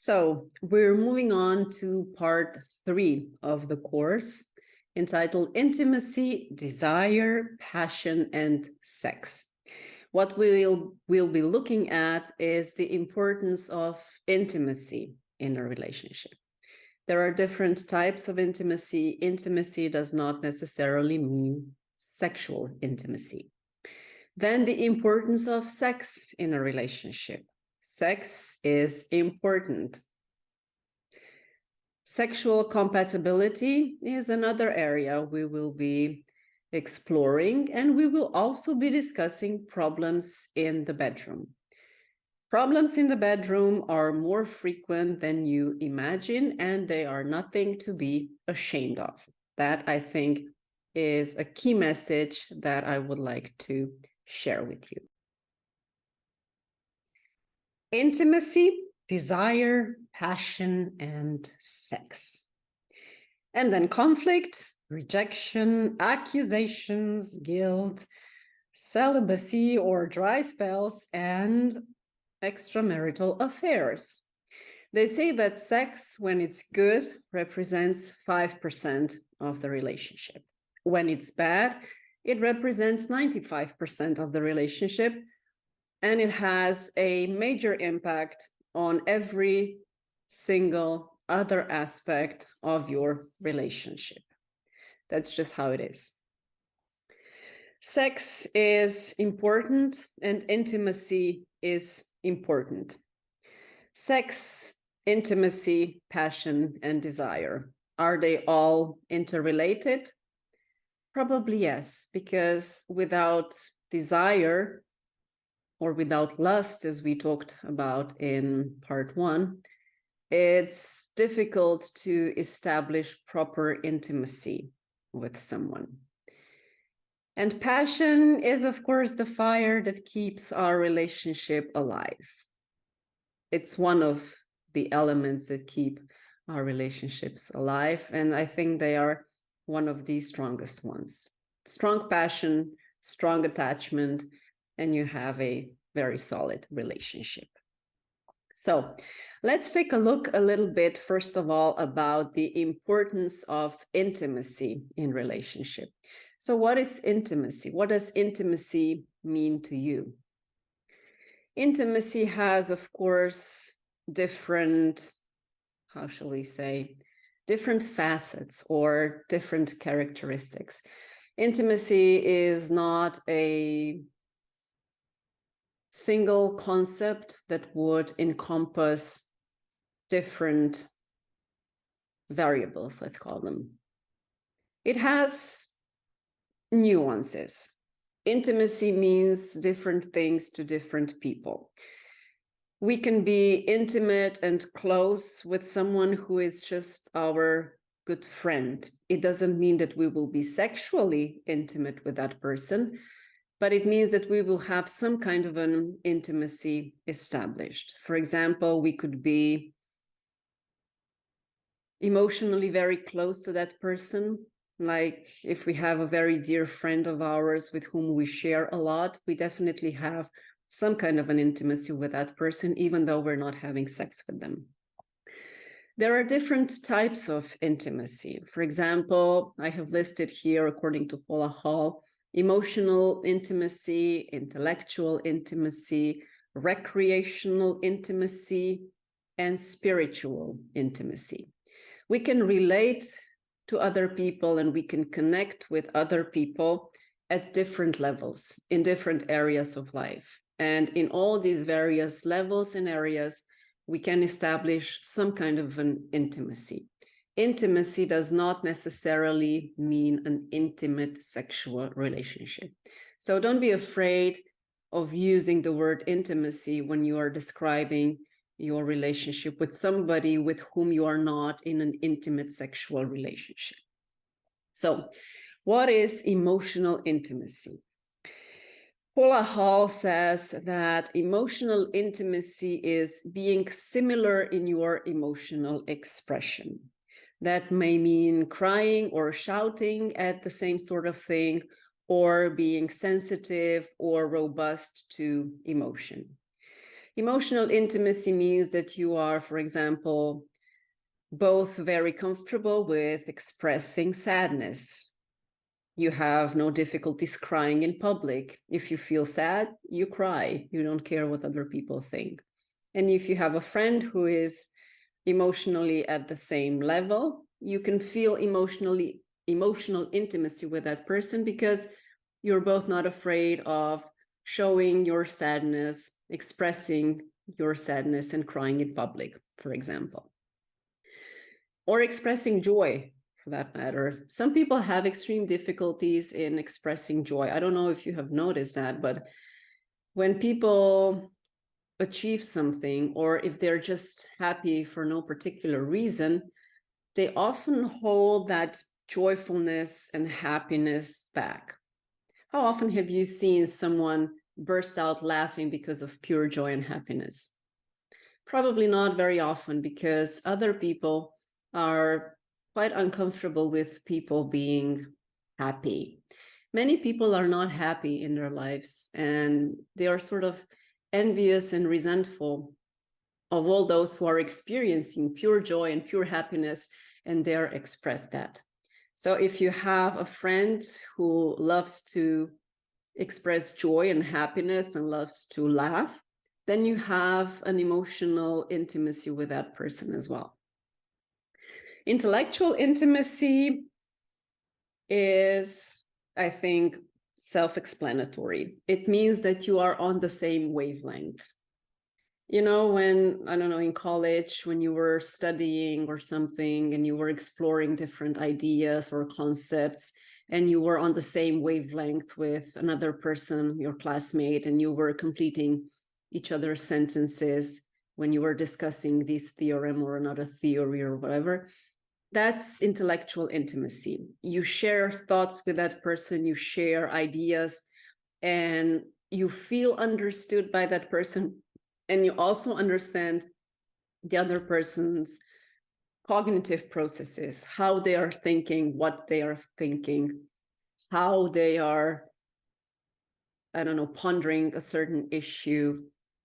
So we're moving on to part 3 of the course entitled Intimacy, Desire, Passion, and Sex. What we'll be looking at is the importance of intimacy in a relationship. There are different types of intimacy. Intimacy does not necessarily mean sexual intimacy. Then the importance of sex in a relationship. Sex is important. Sexual compatibility is another area we will be exploring, and we will also be discussing problems in the bedroom. Problems in the bedroom are more frequent than you imagine, and they are nothing to be ashamed of. That, I think, is a key message that I would like to share with you. Intimacy, desire, passion, and sex. And then conflict, rejection, accusations, guilt, celibacy or dry spells, and extramarital affairs. They say that sex, when it's good, represents 5% of the relationship. When it's bad, it represents 95% of the relationship, and it has a major impact on every single other aspect of your relationship. That's just how it is. Sex is important and intimacy is important. Sex, intimacy, passion, and desire. Are they all interrelated? Probably yes, because without desire, or without lust, as we talked about in part 1, it's difficult to establish proper intimacy with someone. And passion is, of course, the fire that keeps our relationship alive. It's one of the elements that keep our relationships alive, and I think they are one of the strongest ones. Strong passion, strong attachment, and you have a very solid relationship. So let's take a look a little bit, first of all, about the importance of intimacy in relationship. So what is intimacy? What does intimacy mean to you? Intimacy has, of course, different, how shall we say, different facets or different characteristics. Intimacy is not a single concept that would encompass different variables, let's call them. It has nuances. Intimacy means different things to different people. We can be intimate and close with someone who is just our good friend. It doesn't mean that we will be sexually intimate with that person, but it means that we will have some kind of an intimacy established. For example, we could be emotionally very close to that person. Like if we have a very dear friend of ours with whom we share a lot, we definitely have some kind of an intimacy with that person, even though we're not having sex with them. There are different types of intimacy. For example, I have listed here, according to Paula Hall, emotional intimacy, intellectual intimacy, recreational intimacy, and spiritual intimacy. We can relate to other people and we can connect with other people at different levels in different areas of life. And in all these various levels and areas, we can establish some kind of an intimacy. Intimacy does not necessarily mean an intimate sexual relationship. So don't be afraid of using the word intimacy when you are describing your relationship with somebody with whom you are not in an intimate sexual relationship. So, what is emotional intimacy? Paula Hall says that emotional intimacy is being similar in your emotional expression. That may mean crying or shouting at the same sort of thing, or being sensitive or robust to emotion. Emotional intimacy means that you are, for example, both very comfortable with expressing sadness. You have no difficulties crying in public. If you feel sad, you cry. You don't care what other people think. And if you have a friend who is emotionally at the same level, you can feel emotional intimacy with that person because you're both not afraid of showing your sadness, expressing your sadness, and crying in public, for example. Or expressing joy, for that matter. Some people have extreme difficulties in expressing joy. I don't know if you have noticed that, but when people achieve something, or if they're just happy for no particular reason, they often hold that joyfulness and happiness back. How often have you seen someone burst out laughing because of pure joy and happiness? Probably not very often, because other people are quite uncomfortable with people being happy. Many people are not happy in their lives, and they are sort of envious and resentful of all those who are experiencing pure joy and pure happiness, and dare express that. So if you have a friend who loves to express joy and happiness and loves to laugh, then you have an emotional intimacy with that person as well. Intellectual intimacy is, I think, self-explanatory. It means that you are on the same wavelength. You know, when, I don't know, in college, when you were studying or something and you were exploring different ideas or concepts, and you were on the same wavelength with another person, your classmate, and you were completing each other's sentences when you were discussing this theorem or another theory or whatever, that's intellectual intimacy. You share thoughts with that person, you share ideas, and you feel understood by that person. And you also understand the other person's cognitive processes, how they are thinking, what they are thinking, how they are, I don't know, pondering a certain issue.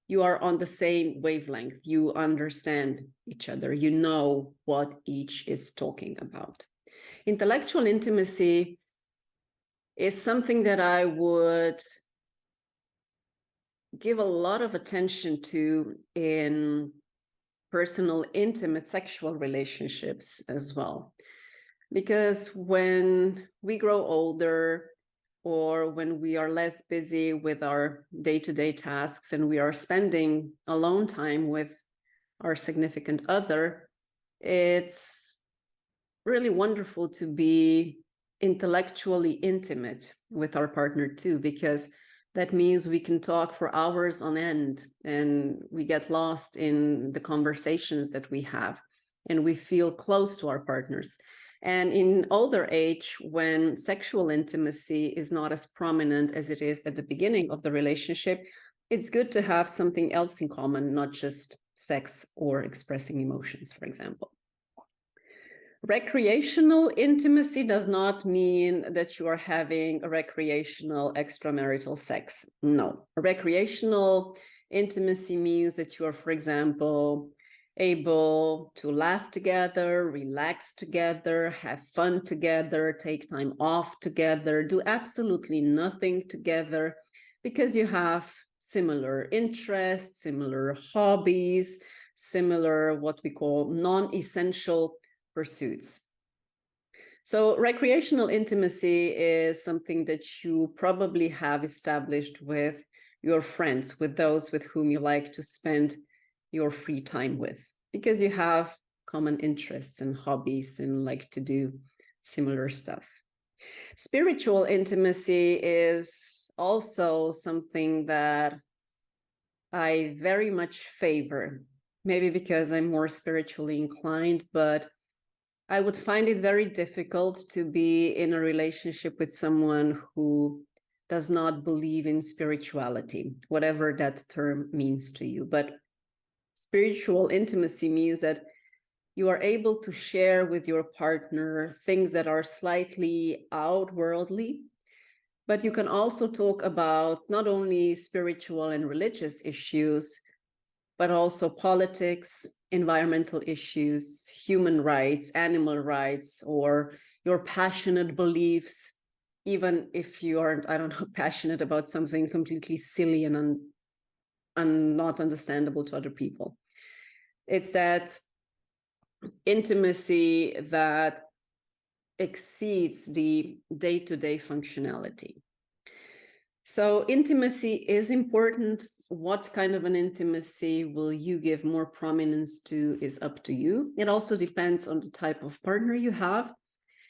You are on the same wavelength. You understand each other. You know what each is talking about. Intellectual intimacy is something that I would give a lot of attention to in personal, intimate, sexual relationships as well. Because when we grow older, or when we are less busy with our day-to-day tasks and we are spending alone time with our significant other, it's really wonderful to be intellectually intimate with our partner too, because that means we can talk for hours on end and we get lost in the conversations that we have and we feel close to our partners. And in older age, when sexual intimacy is not as prominent as it is at the beginning of the relationship, it's good to have something else in common, not just sex or expressing emotions, for example. Recreational intimacy does not mean that you are having a recreational extramarital sex. No, a recreational intimacy means that you are, for example, able to laugh together, relax together, have fun together, take time off together, do absolutely nothing together, because you have similar interests, similar hobbies, similar what we call non-essential pursuits. So recreational intimacy is something that you probably have established with your friends, with those with whom you like to spend your free time with, because you have common interests and hobbies and like to do similar stuff. Spiritual intimacy is also something that I very much favor, maybe because I'm more spiritually inclined, but I would find it very difficult to be in a relationship with someone who does not believe in spirituality, whatever that term means to you. But spiritual intimacy means that you are able to share with your partner things that are slightly outworldly, but you can also talk about not only spiritual and religious issues, but also politics, environmental issues, human rights, animal rights, or your passionate beliefs, even if you aren't, I don't know, passionate about something completely silly and not understandable to other people. It's that intimacy that exceeds the day-to-day functionality. So intimacy is important. What kind of an intimacy will you give more prominence to is up to you. It also depends on the type of partner you have.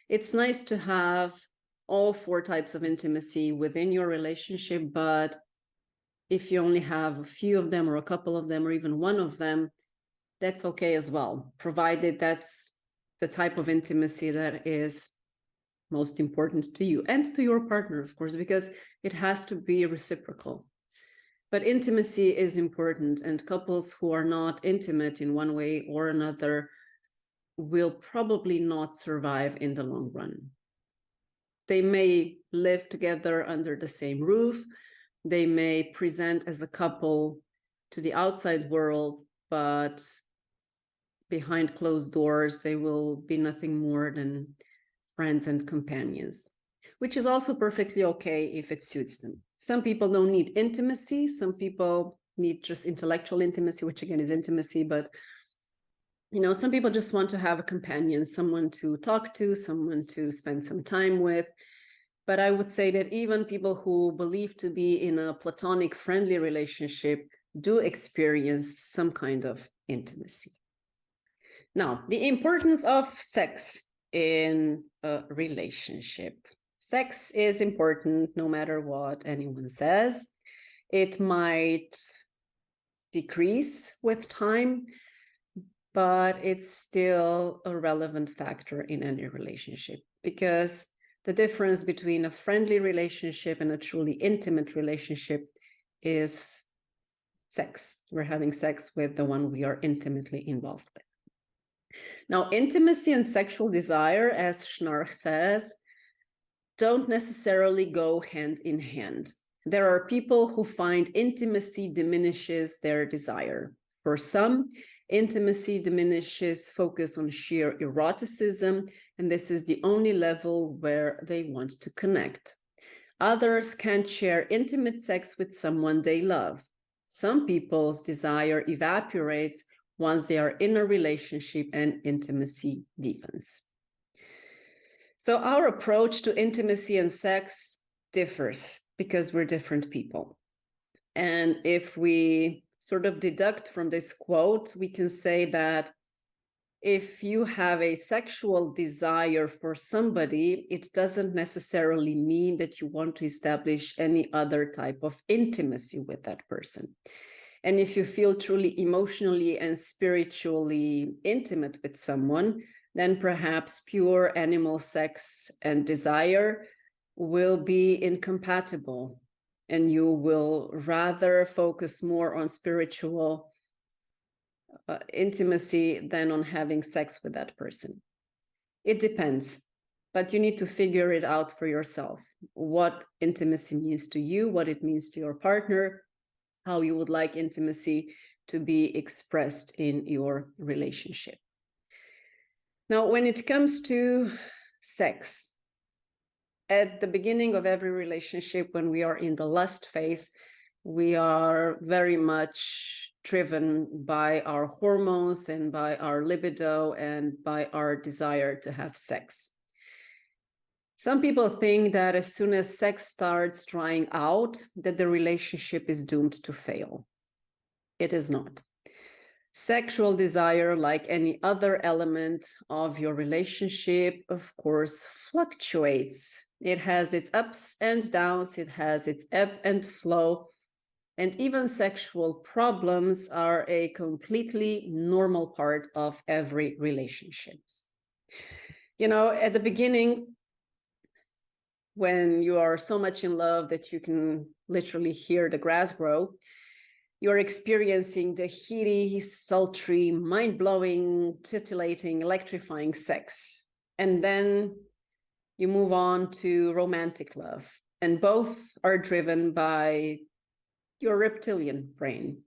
It's nice to have all 4 types of intimacy within your relationship, but if you only have a few of them or a couple of them or even one of them, that's okay as well, provided that's the type of intimacy that is most important to you and to your partner, of course, because it has to be reciprocal. But intimacy is important, and couples who are not intimate in one way or another will probably not survive in the long run. They may live together under the same roof. They may present as a couple to the outside world, but behind closed doors, they will be nothing more than friends and companions, which is also perfectly okay if it suits them. Some people don't need intimacy. Some people need just intellectual intimacy, which again is intimacy, but some people just want to have a companion, someone to talk to, someone to spend some time with. But I would say that even people who believe to be in a platonic, friendly relationship do experience some kind of intimacy. Now, the importance of sex in a relationship. Sex is important no matter what anyone says. It might decrease with time, but it's still a relevant factor in any relationship, because the difference between a friendly relationship and a truly intimate relationship is sex. We're having sex with the one we are intimately involved with. Now, intimacy and sexual desire, as Schnarch says, don't necessarily go hand in hand. There are people who find intimacy diminishes their desire. For some, intimacy diminishes focus on sheer eroticism, and this is the only level where they want to connect. Others can't share intimate sex with someone they love. Some people's desire evaporates once they are in a relationship and intimacy deepens. So our approach to intimacy and sex differs because we're different people. And if we sort of deduct from this quote, we can say that if you have a sexual desire for somebody, it doesn't necessarily mean that you want to establish any other type of intimacy with that person. And if you feel truly emotionally and spiritually intimate with someone, then perhaps pure animal sex and desire will be incompatible, and you will rather focus more on spiritual intimacy than on having sex with that person. It depends, but you need to figure it out for yourself, what intimacy means to you, what it means to your partner, how you would like intimacy to be expressed in your relationship. Now, when it comes to sex, at the beginning of every relationship, when we are in the lust phase, we are very much driven by our hormones and by our libido and by our desire to have sex. Some people think that as soon as sex starts drying out, that the relationship is doomed to fail. It is not. Sexual desire, like any other element of your relationship, of course, fluctuates. It has its ups and downs, it has its ebb and flow, and even sexual problems are a completely normal part of every relationship. At the beginning, when you are so much in love that you can literally hear the grass grow, you're experiencing the heady, sultry, mind-blowing, titillating, electrifying sex. And then you move on to romantic love. And both are driven by your reptilian brain.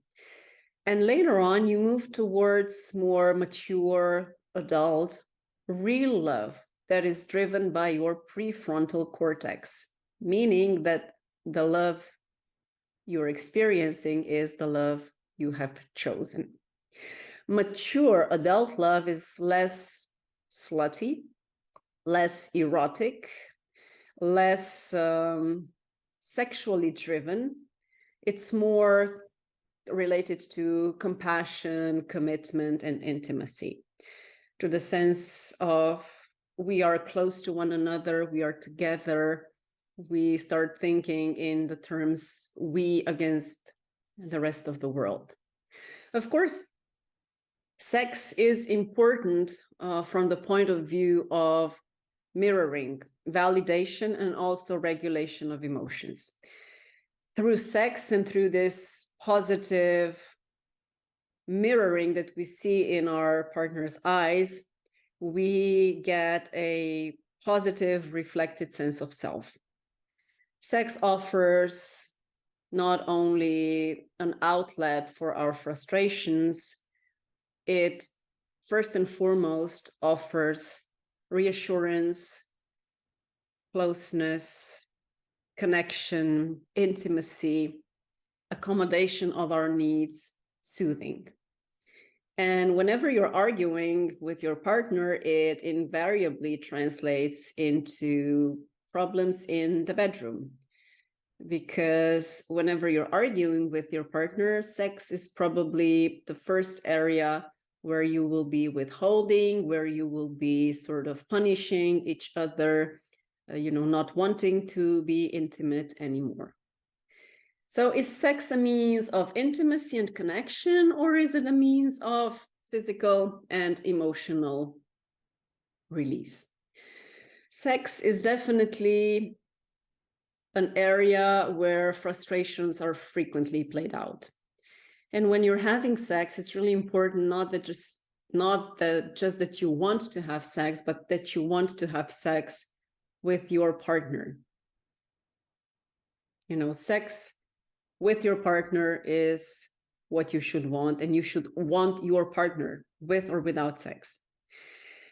And later on, you move towards more mature, adult, real love that is driven by your prefrontal cortex, meaning that the love you're experiencing is the love you have chosen. Mature adult love is less slutty, less erotic, less sexually driven. It's more related to compassion, commitment, and intimacy, to the sense of we are close to one another, we are together, we start thinking in the terms we against the rest of the world. Of course, sex is important from the point of view of mirroring, validation, and also regulation of emotions. Through sex and through this positive mirroring that we see in our partner's eyes, we get a positive, reflected sense of self. Sex offers not only an outlet for our frustrations, it first and foremost offers reassurance, closeness, connection, intimacy, accommodation of our needs, soothing. And whenever you're arguing with your partner, it invariably translates into problems in the bedroom. Because whenever you're arguing with your partner, sex is probably the first area where you will be withholding, where you will be sort of punishing each other, not wanting to be intimate anymore. So is sex a means of intimacy and connection, or is it a means of physical and emotional release? Sex is definitely an area where frustrations are frequently played out. And when you're having sex, it's really important not just that you want to have sex, but that you want to have sex with your partner. Sex with your partner is what you should want, and you should want your partner with or without sex.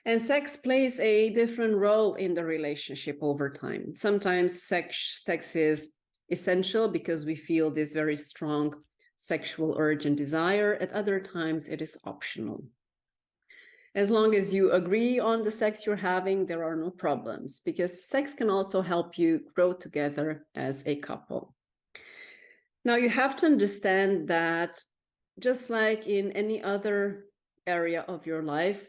And sex plays a different role in the relationship over time. Sometimes sex is essential because we feel this very strong sexual urge and desire. At other times, it is optional. As long as you agree on the sex you're having, there are no problems, because sex can also help you grow together as a couple. Now, you have to understand that just like in any other area of your life,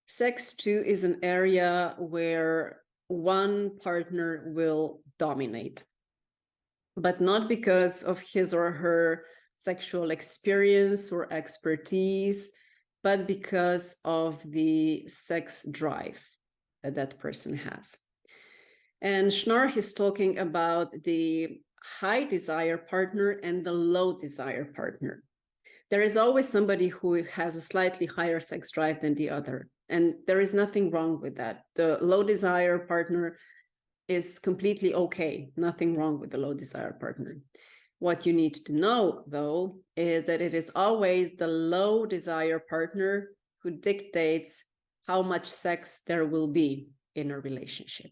sex too is an area where one partner will dominate, but not because of his or her sexual experience or expertise, but because of the sex drive that that person has. And Schnarch is talking about the high desire partner and the low desire partner. There is always somebody who has a slightly higher sex drive than the other, and there is nothing wrong with that. The low desire partner is completely okay, nothing wrong with the low desire partner. What you need to know, though, is that it is always the low desire partner who dictates how much sex there will be in a relationship.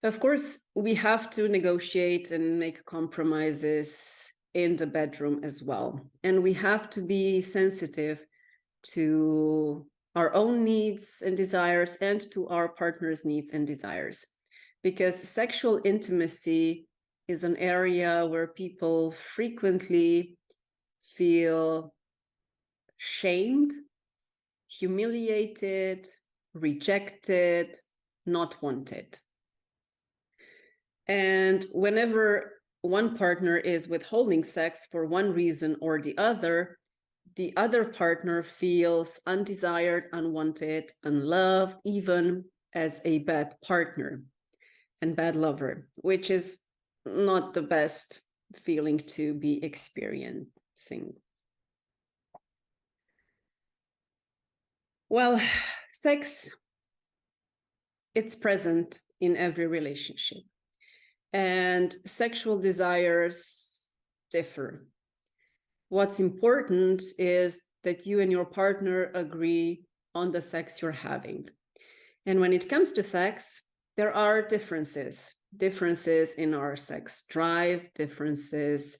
Of course, we have to negotiate and make compromises in the bedroom as well. And we have to be sensitive to our own needs and desires and to our partner's needs and desires. Because sexual intimacy is an area where people frequently feel shamed, humiliated, rejected, not wanted. And whenever one partner is withholding sex for one reason or the other partner feels undesired, unwanted, unloved, even as a bad partner and bad lover, which is not the best feeling to be experiencing. Well, sex, it's present in every relationship. And sexual desires differ. What's important is that you and your partner agree on the sex you're having. And when it comes to sex, there are differences in our sex drive, differences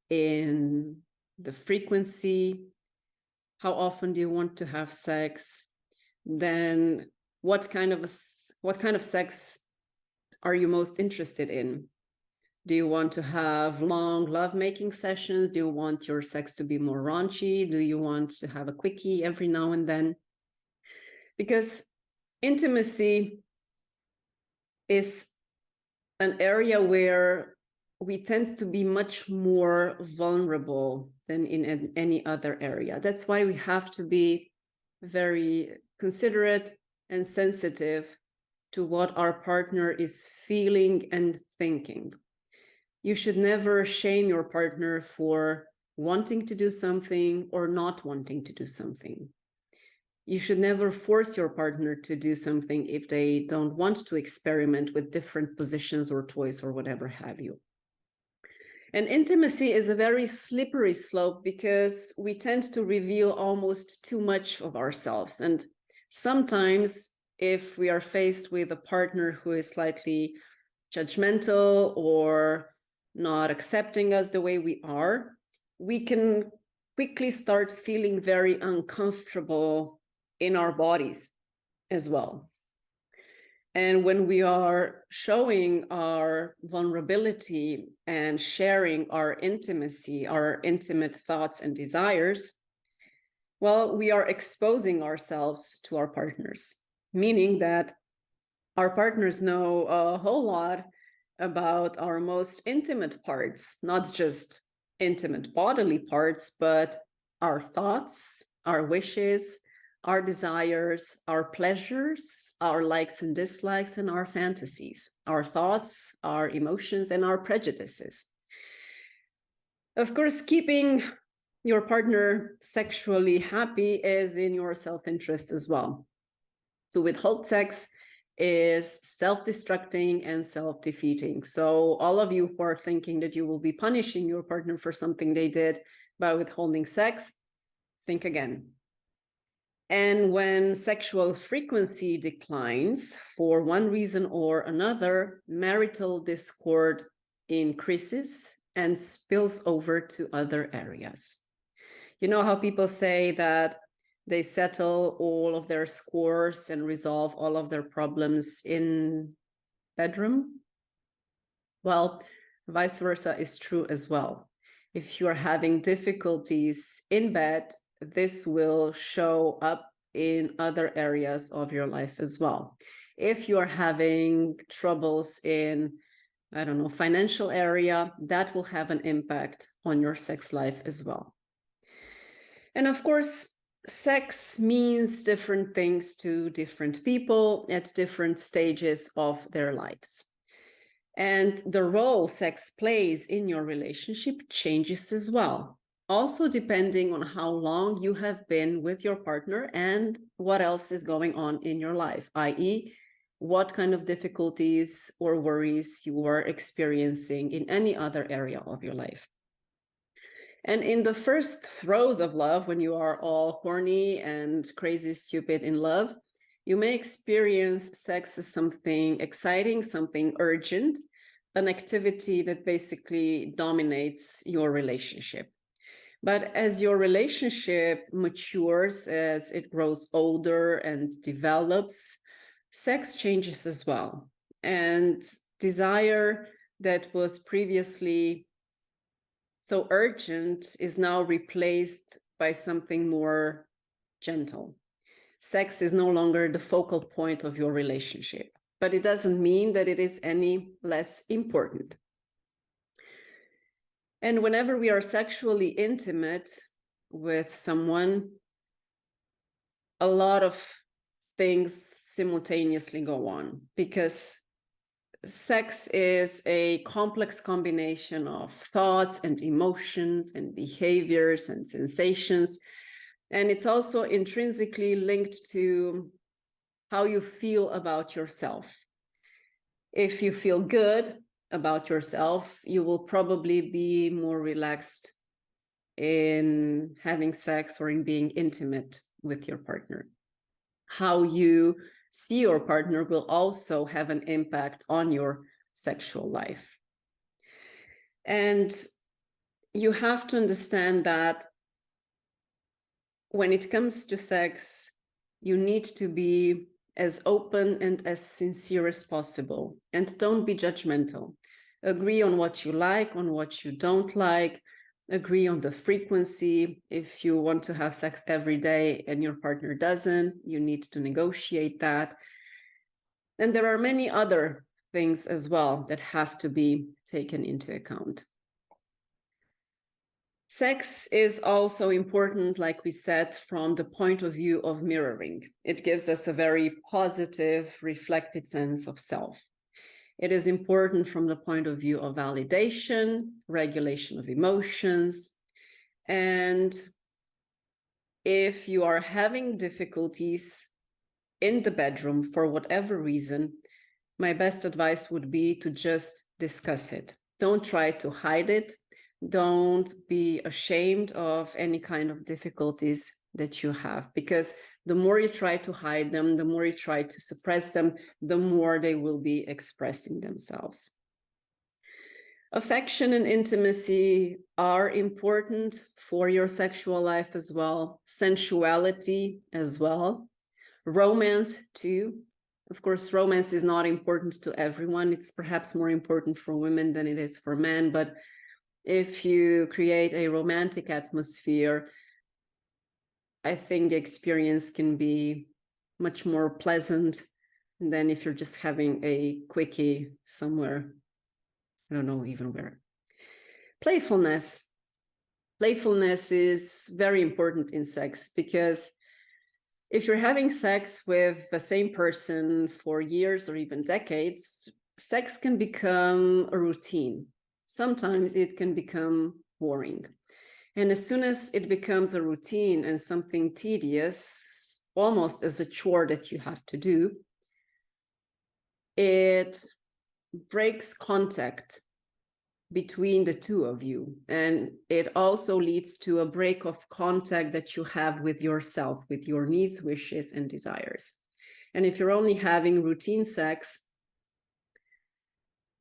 in the frequency. How often do you want to have sex? Then what kind of sex are you most interested in? Do you want to have long lovemaking sessions? Do you want your sex to be more raunchy? Do you want to have a quickie every now and then? Because intimacy is an area where we tend to be much more vulnerable than in any other area. That's why we have to be very considerate and sensitive to what our partner is feeling and thinking. You should never shame your partner for wanting to do something or not wanting to do something. You should never force your partner to do something if they don't want to experiment with different positions or toys or whatever have you. And intimacy is a very slippery slope because we tend to reveal almost too much of ourselves. And sometimes if we are faced with a partner who is slightly judgmental or not accepting us the way we are, we can quickly start feeling very uncomfortable in our bodies as well. And when we are showing our vulnerability and sharing our intimacy, our intimate thoughts and desires, well, we are exposing ourselves to our partners, meaning that our partners know a whole lot about our most intimate parts, not just intimate bodily parts, but our thoughts, our wishes, our desires, our pleasures, our likes and dislikes, and our fantasies, our thoughts, our emotions, and our prejudices. Of course, keeping your partner sexually happy is in your self-interest as well. To withhold sex is self-destructing and self-defeating. So all of you who are thinking that you will be punishing your partner for something they did by withholding sex, think again. And when sexual frequency declines for one reason or another, marital discord increases and spills over to other areas. You know how people say that they settle all of their scores and resolve all of their problems in bedroom? Well, vice versa is true as well. If you're having difficulties in bed, this will show up in other areas of your life as well. If you're having troubles in, I don't know, financial area, that will have an impact on your sex life as well. And of course, sex means different things to different people at different stages of their lives. And the role sex plays in your relationship changes as well, also depending on how long you have been with your partner and what else is going on in your life, i.e., what kind of difficulties or worries you are experiencing in any other area of your life. And in the first throes of love, when you are all horny and crazy stupid in love, you may experience sex as something exciting, something urgent, an activity that basically dominates your relationship. But as your relationship matures, as it grows older and develops, sex changes as well. And desire that was previously so urgent is now replaced by something more gentle. Sex is no longer the focal point of your relationship, but it doesn't mean that it is any less important. And whenever we are sexually intimate with someone, a lot of things simultaneously go on because sex is a complex combination of thoughts and emotions and behaviors and sensations. And it's also intrinsically linked to how you feel about yourself. If you feel good about yourself, you will probably be more relaxed in having sex or in being intimate with your partner. How you see your partner will also have an impact on your sexual life. And you have to understand that when it comes to sex, you need to be as open and as sincere as possible. And don't be judgmental. Agree on what you like, on what you don't like. Agree on the frequency. If you want to have sex every day and your partner doesn't, you need to negotiate that. And there are many other things as well that have to be taken into account. Sex is also important, like we said, from the point of view of mirroring. It gives us a very positive, reflected sense of self. It is important from the point of view of validation, regulation of emotions. And if you are having difficulties in the bedroom for whatever reason, my best advice would be to just discuss it. Don't try to hide it. Don't be ashamed of any kind of difficulties that you have, because the more you try to hide them, the more you try to suppress them, the more they will be expressing themselves. Affection and intimacy are important for your sexual life as well. Sensuality as well. Romance too. Of course, romance is not important to everyone. It's perhaps more important for women than it is for men, but if you create a romantic atmosphere, I think the experience can be much more pleasant than if you're just having a quickie somewhere. I don't know even where. Playfulness. Playfulness is very important in sex, because if you're having sex with the same person for years or even decades, sex can become a routine. Sometimes it can become boring. And as soon as it becomes a routine and something tedious, almost as a chore that you have to do, it breaks contact between the two of you. And it also leads to a break of contact that you have with yourself, with your needs, wishes, and desires. And if you're only having routine sex,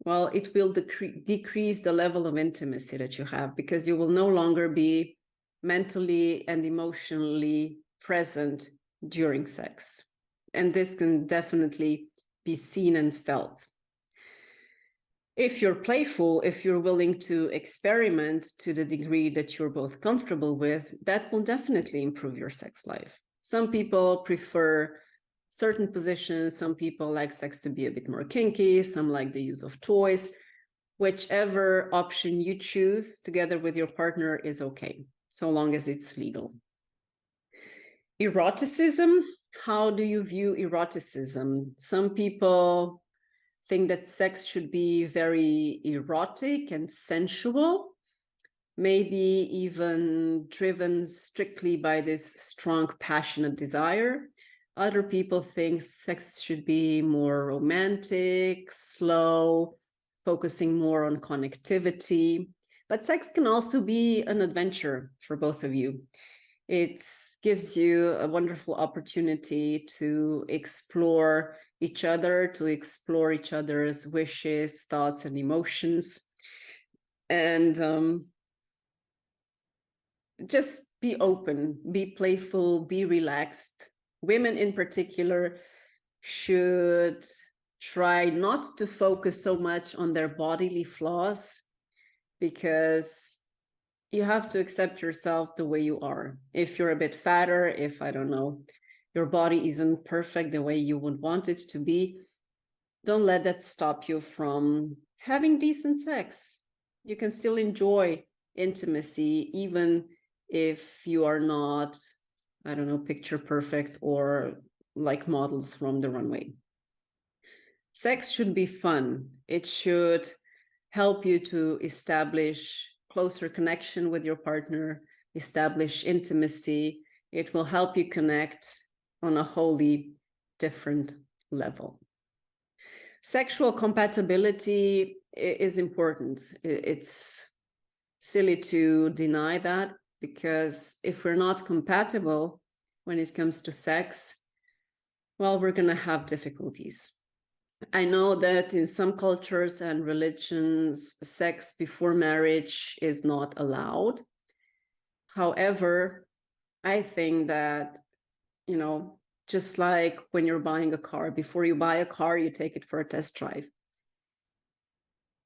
well, it will decrease the level of intimacy that you have, because you will no longer be mentally and emotionally present during sex. And this can definitely be seen and felt. If you're playful, if you're willing to experiment to the degree that you're both comfortable with, that will definitely improve your sex life. Some people prefer certain positions. Some people like sex to be a bit more kinky. Some like the use of toys. Whichever option you choose together with your partner is okay, so long as it's legal. Eroticism. How do you view eroticism? Some people think that sex should be very erotic and sensual, maybe even driven strictly by this strong, passionate desire. Other people think sex should be more romantic, slow, focusing more on connectivity. But sex can also be an adventure for both of you. It gives you a wonderful opportunity to explore each other, to explore each other's wishes, thoughts, and emotions. And just be open, be playful, be relaxed. Women in particular should try not to focus so much on their bodily flaws, because you have to accept yourself the way you are. If you're a bit fatter, if, I don't know, your body isn't perfect the way you would want it to be, don't let that stop you from having decent sex. You can still enjoy intimacy, even if you are not, I don't know, picture perfect or like models from the runway. Sex should be fun. It should help you to establish closer connection with your partner, establish intimacy. It will help you connect on a wholly different level. Sexual compatibility is important. It's silly to deny that. because if we're not compatible when it comes to sex, well, we're going to have difficulties. I know that in some cultures and religions, sex before marriage is not allowed. However, I think that, you know, just like when you're buying a car, before you buy a car, you take it for a test drive.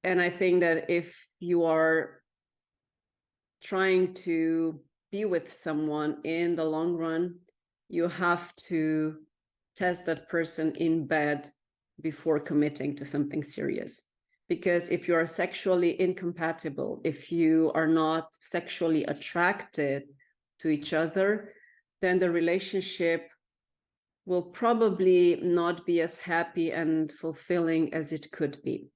And I think that if you are trying to be with someone in the long run, you have to test that person in bed before committing to something serious. Because if you are sexually incompatible, if you are not sexually attracted to each other, then the relationship will probably not be as happy and fulfilling as it could be.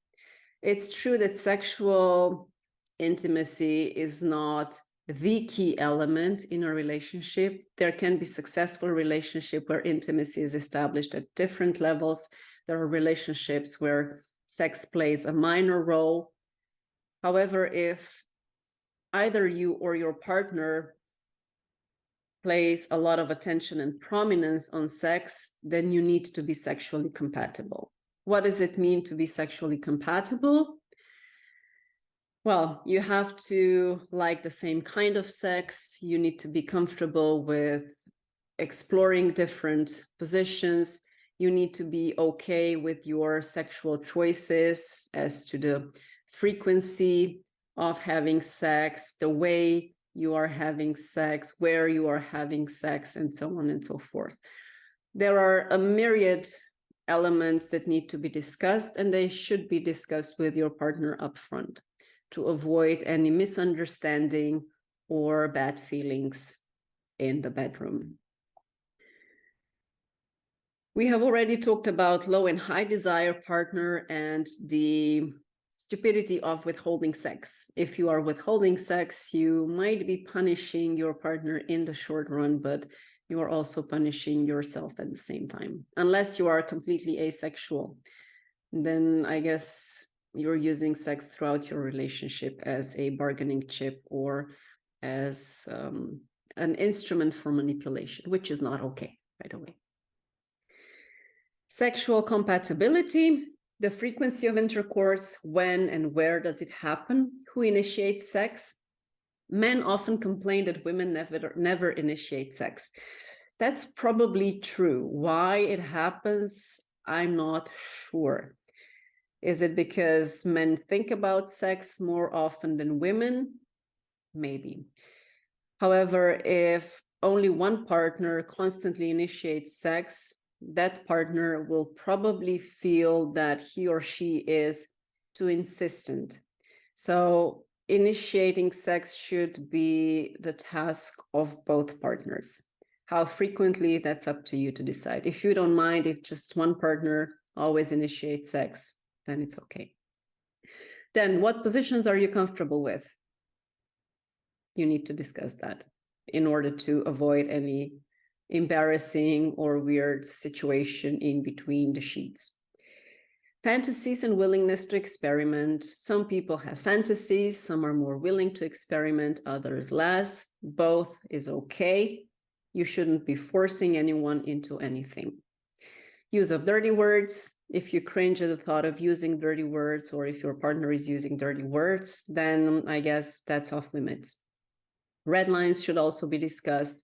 It's true that sexual intimacy is not the key element in a relationship. There can be successful relationships where intimacy is established at different levels. There are relationships where sex plays a minor role. However, if either you or your partner plays a lot of attention and prominence on sex, then you need to be sexually compatible. What does it mean to be sexually compatible? Well, you have to like the same kind of sex. You need to be comfortable with exploring different positions. You need to be okay with your sexual choices as to the frequency of having sex, the way you are having sex, where you are having sex, and so on and so forth. There are a myriad elements that need to be discussed, and they should be discussed with your partner upfront to avoid any misunderstanding or bad feelings in the bedroom. We have already talked about low and high desire partner and the stupidity of withholding sex. If you are withholding sex, you might be punishing your partner in the short run, but you are also punishing yourself at the same time. Unless you are completely asexual, then I guess you're using sex throughout your relationship as a bargaining chip or as an instrument for manipulation, which is not okay, by the way. Sexual compatibility, the frequency of intercourse, when and where does it happen, who initiates sex. Men often complain that women never initiate sex. That's probably true. Why it happens, I'm not sure. Is it because men think about sex more often than women? Maybe. However, if only one partner constantly initiates sex, that partner will probably feel that he or she is too insistent. So initiating sex should be the task of both partners. How frequently, that's up to you to decide. If you don't mind, if just one partner always initiates sex, then it's okay. Then what positions are you comfortable with? You need to discuss that in order to avoid any embarrassing or weird situation in between the sheets. Fantasies and willingness to experiment. Some people have fantasies, some are more willing to experiment, others less. Both is okay. You shouldn't be forcing anyone into anything. Use of dirty words. If you cringe at the thought of using dirty words, or if your partner is using dirty words, then I guess that's off limits. Red lines should also be discussed.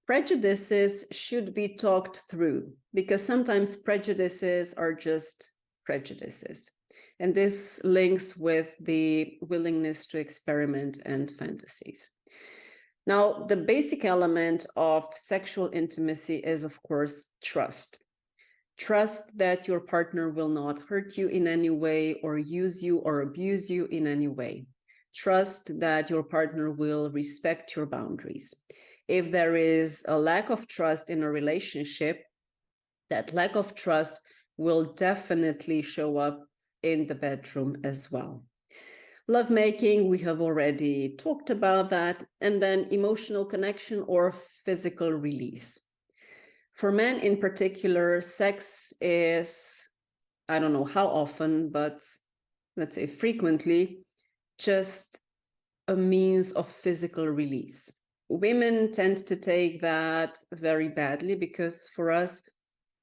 Prejudices should be talked through, because sometimes prejudices are just prejudices. And this links with the willingness to experiment and fantasies. Now, the basic element of sexual intimacy is, of course, trust. Trust that your partner will not hurt you in any way or use you or abuse you in any way. Trust that your partner will respect your boundaries. If there is a lack of trust in a relationship, that lack of trust will definitely show up in the bedroom as well. Lovemaking, we have already talked about that. And then emotional connection or physical release. For men in particular, sex is, I don't know how often, but let's say frequently, just a means of physical release. Women tend to take that very badly because for us,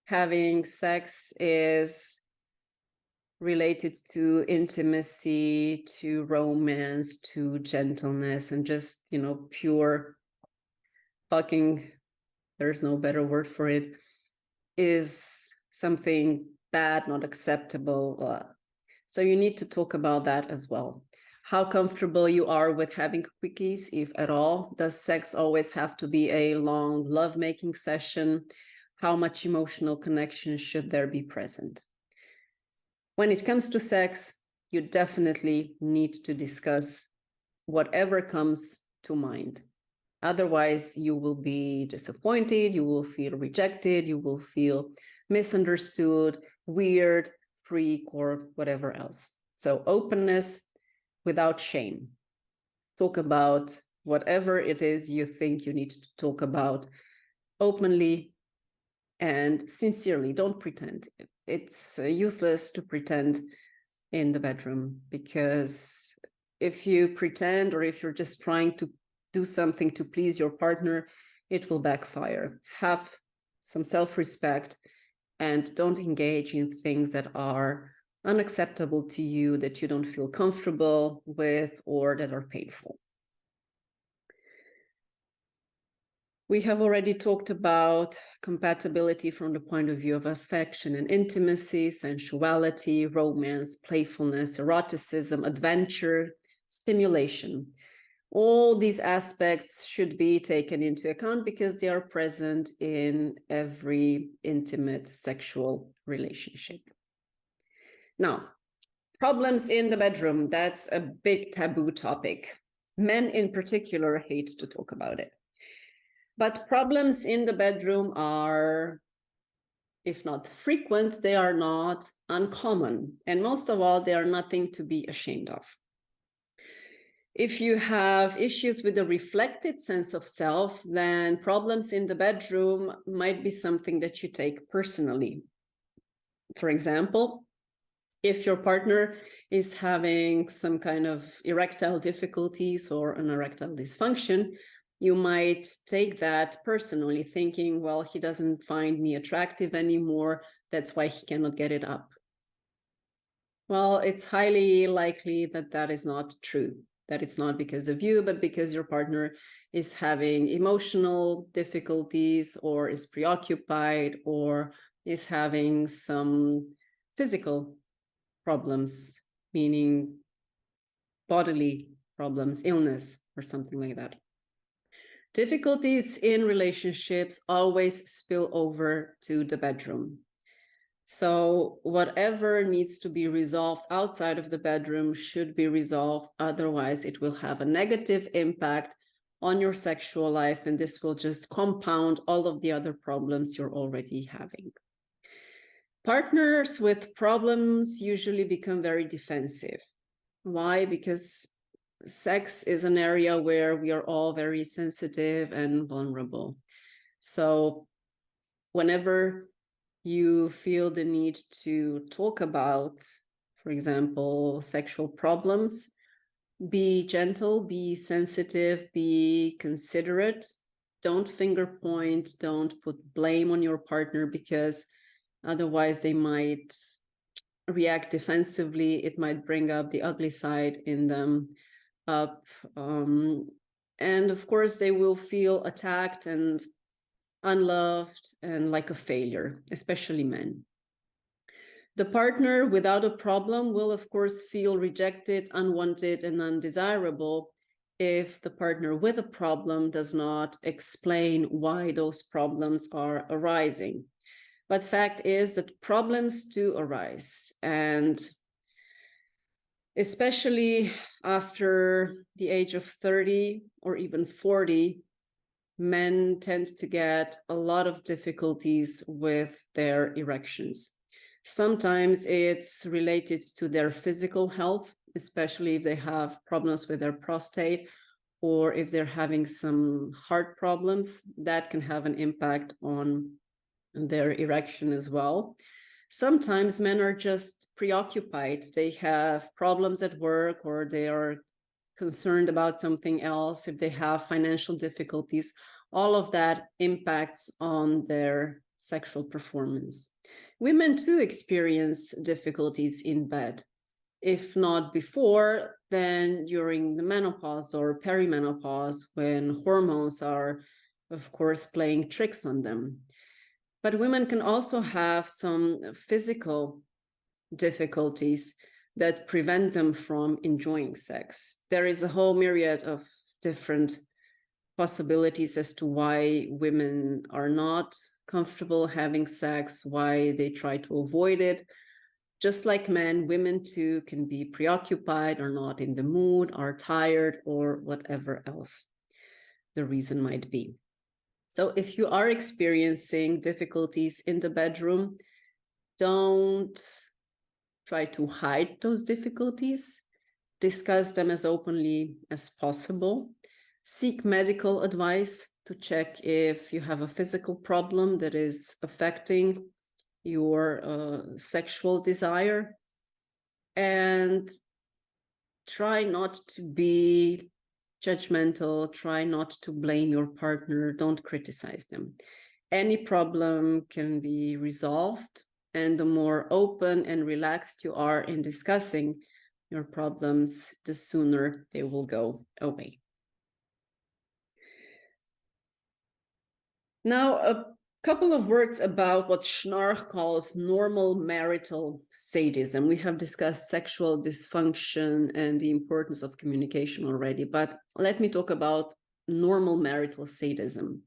having sex is related to intimacy, to romance, to gentleness, and just, pure fucking, there's no better word for it, is something bad, not acceptable. So you need to talk about that as well. How comfortable you are with having quickies, if at all. Does sex always have to be a long lovemaking session? How much emotional connection should there be present? When it comes to sex, you definitely need to discuss whatever comes to mind. Otherwise, you will be disappointed, you will feel rejected, you will feel misunderstood, weird, freak, or whatever else. So openness without shame. Talk about whatever it is you think you need to talk about openly and sincerely. Don't pretend. It's useless to pretend in the bedroom, because if you pretend, or if you're just trying to do something to please your partner, it will backfire. Have some self-respect and don't engage in things that are unacceptable to you, that you don't feel comfortable with, or that are painful. We have already talked about compatibility from the point of view of affection and intimacy, sensuality, romance, playfulness, eroticism, adventure, stimulation. All these aspects should be taken into account because they are present in every intimate sexual relationship. Now, problems in the bedroom, that's a big taboo topic. Men in particular hate to talk about it. But problems in the bedroom are, if not frequent, they are not uncommon. And most of all, they are nothing to be ashamed of. If you have issues with a reflected sense of self, then problems in the bedroom might be something that you take personally. For example, if your partner is having some kind of erectile difficulties or an erectile dysfunction, you might take that personally, thinking, well, he doesn't find me attractive anymore, that's why he cannot get it up. Well, it's highly likely that that is not true, that it's not because of you, but because your partner is having emotional difficulties, or is preoccupied, or is having some physical problems, meaning bodily problems, illness, or something like that. Difficulties in relationships always spill over to the bedroom. So whatever needs to be resolved outside of the bedroom should be resolved. Otherwise, it will have a negative impact on your sexual life, and this will just compound all of the other problems you're already having. Partners with problems usually become very defensive. Why? Because sex is an area where we are all very sensitive and vulnerable. So whenever you feel the need to talk about, for example, sexual problems, be gentle, be sensitive, be considerate. Don't finger point, don't put blame on your partner, because otherwise they might react defensively. It might bring up the ugly side in them up. And of course, they will feel attacked and unloved and like a failure, especially men. The partner without a problem will, of course, feel rejected, unwanted, and undesirable if the partner with a problem does not explain why those problems are arising. But fact is that problems do arise, and especially after the age of 30 or even 40, men tend to get a lot of difficulties with their erections. Sometimes it's related to their physical health, especially if they have problems with their prostate, or if they're having some heart problems, that can have an impact on their erection as well. Sometimes men are just preoccupied. They have problems at work, or they are concerned about something else, if they have financial difficulties, all of that impacts on their sexual performance. Women too experience difficulties in bed. If not before, then during the menopause or perimenopause, when hormones are, of course, playing tricks on them. But women can also have some physical difficulties that prevent them from enjoying sex. There is a whole myriad of different possibilities as to why women are not comfortable having sex, why they try to avoid it. Just like men, women too can be preoccupied or not in the mood, are tired, or whatever else the reason might be. So if you are experiencing difficulties in the bedroom, don't try to hide those difficulties. Discuss them as openly as possible. Seek medical advice to check if you have a physical problem that is affecting your sexual desire, and try not to be judgmental, try not to blame your partner, don't criticize them. Any problem can be resolved, and the more open and relaxed you are in discussing your problems, the sooner they will go away. Now, a couple of words about what Schnarch calls normal marital sadism. We have discussed sexual dysfunction and the importance of communication already, but let me talk about normal marital sadism.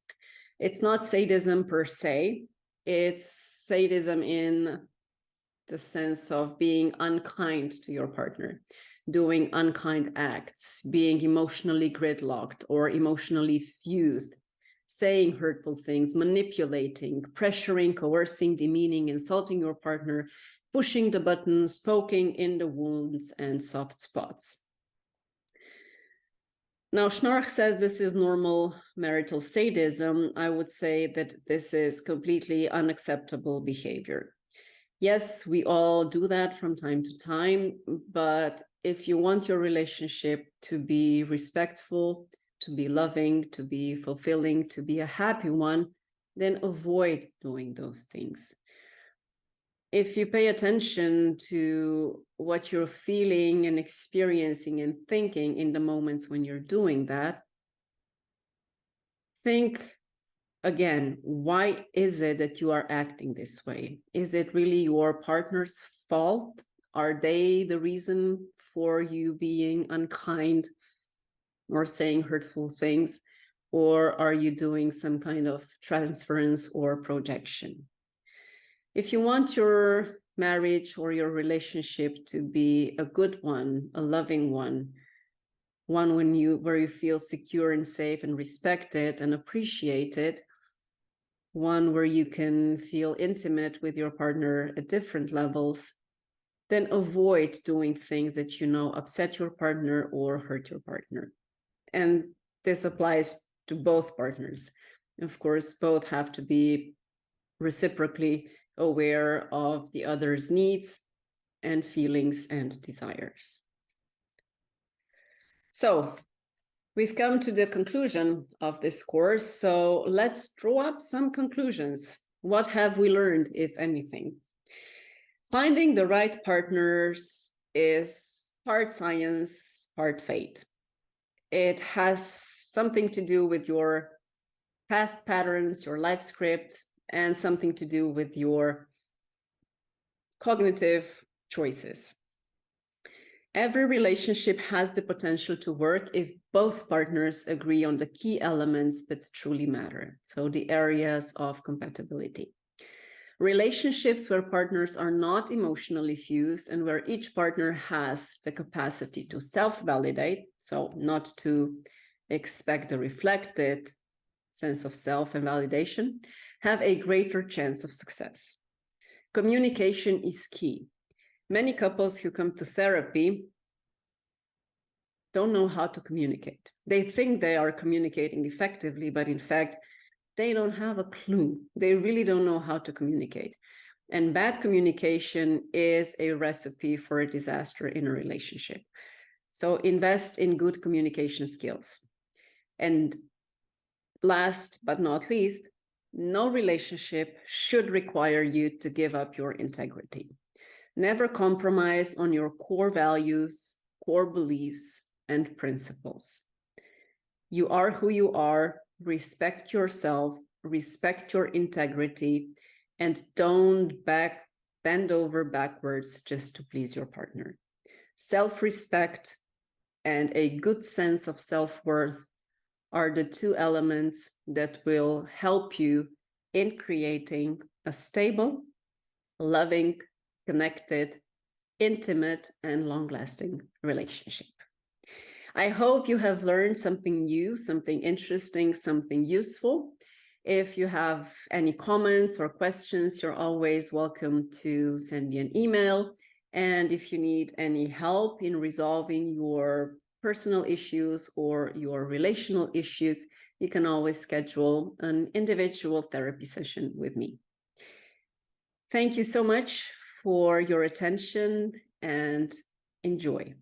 It's not sadism per se, it's sadism in the sense of being unkind to your partner, doing unkind acts, being emotionally gridlocked or emotionally fused, saying hurtful things, manipulating, pressuring, coercing, demeaning, insulting your partner, pushing the buttons, poking in the wounds and soft spots. Now, Schnarch says this is normal marital sadism. I would say that this is completely unacceptable behavior. Yes, we all do that from time to time, but if you want your relationship to be respectful, to be loving, to be fulfilling, to be a happy one, then avoid doing those things. If you pay attention to what you're feeling and experiencing and thinking in the moments when you're doing that, think again, why is it that you are acting this way? Is it really your partner's fault? Are they the reason for you being unkind or saying hurtful things? Or are you doing some kind of transference or projection? If you want your marriage or your relationship to be a good one, a loving one where you feel secure and safe and respected and appreciated, one where you can feel intimate with your partner at different levels, then avoid doing things that you know upset your partner or hurt your partner. And this applies to both partners. Of course, both have to be reciprocally aware of the other's needs and feelings and desires. So we've come to the conclusion of this course. So let's draw up some conclusions. What have we learned, if anything? Finding the right partners is part science, part fate. It has something to do with your past patterns, your life script, and something to do with your cognitive choices. Every relationship has the potential to work if both partners agree on the key elements that truly matter, so the areas of compatibility. Relationships where partners are not emotionally fused and where each partner has the capacity to self-validate, so not to expect the reflected sense of self and validation, have a greater chance of success. Communication is key. Many couples who come to therapy don't know how to communicate. They think they are communicating effectively, but in fact, they don't have a clue. They really don't know how to communicate. And bad communication is a recipe for a disaster in a relationship. So invest in good communication skills. And last but not least, no relationship should require you to give up your integrity. Never compromise on your core values, core beliefs, and principles. You are who you are. Respect yourself, respect your integrity, and don't bend over backwards just to please your partner. Self-respect and a good sense of self-worth are the two elements that will help you in creating a stable, loving, connected, intimate, and long-lasting relationship. I hope you have learned something new, something interesting, something useful. If you have any comments or questions, you're always welcome to send me an email. And if you need any help in resolving your personal issues or your relational issues, you can always schedule an individual therapy session with me. Thank you so much for your attention and enjoy.